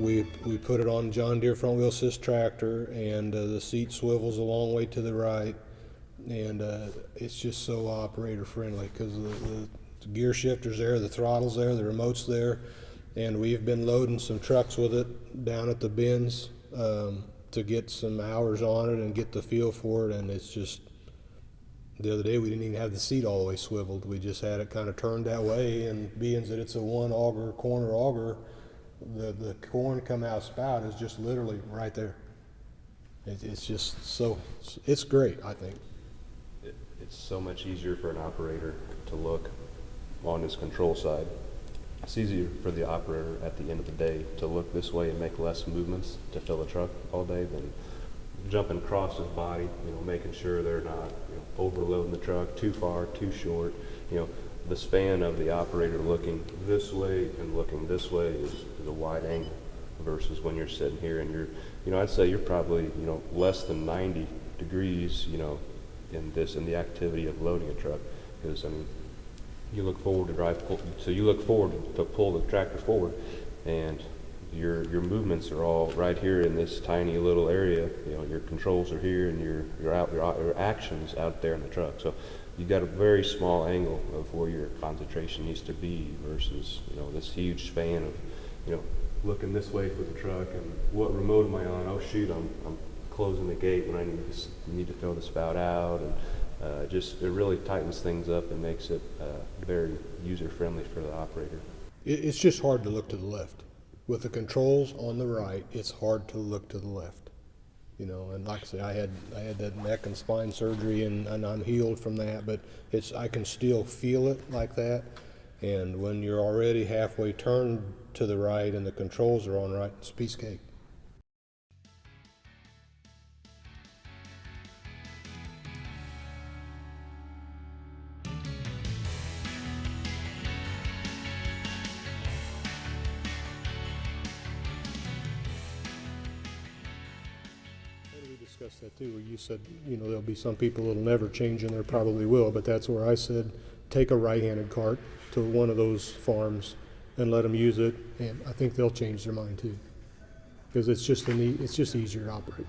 we put it on John Deere front wheel assist tractor, and the seat swivels a long way to the right, and it's just so operator friendly because the gear shifter's there, the throttle's there, the remote's there, and we've been loading some trucks with it down at the bins to get some hours on it and get the feel for it. And it's just, the other day we didn't even have the seat all the way swiveled. We just had it kind of turned that way, and being that it's a one auger, corner auger, the corn come out spout is just literally right there. It's just so, it's great, I think. It's so much easier for an operator to look on his control side. It's easier for the operator at the end of the day to look this way and make less movements to fill the truck all day than jumping across his body, making sure they're not overloading the truck too far, too short. The span of the operator looking this way and looking this way is a wide angle versus when you're sitting here and I'd say you're probably, less than 90 degrees, in the activity of loading a truck. Because, you look forward to pull the tractor forward, and your movements are all right here in this tiny little area. Your controls are here, and your actions out there in the truck. So you got a very small angle of where your concentration needs to be versus this huge span of looking this way for the truck and what remote am I on? Oh shoot, I'm closing the gate when I need to throw the spout out, and it really tightens things up and makes it very user friendly for the operator. It's just hard to look to the left. With the controls on the right, it's hard to look to the left. And like I say, I had that neck and spine surgery, and I'm healed from that, but I can still feel it like that. And when you're already halfway turned to the right and the controls are on right, it's a piece of cake. Discussed that too, where you said, there'll be some people that'll never change, and there probably will, but that's where I said, take a right-handed cart to one of those farms and let them use it, and I think they'll change their mind too, because it's just easier to operate.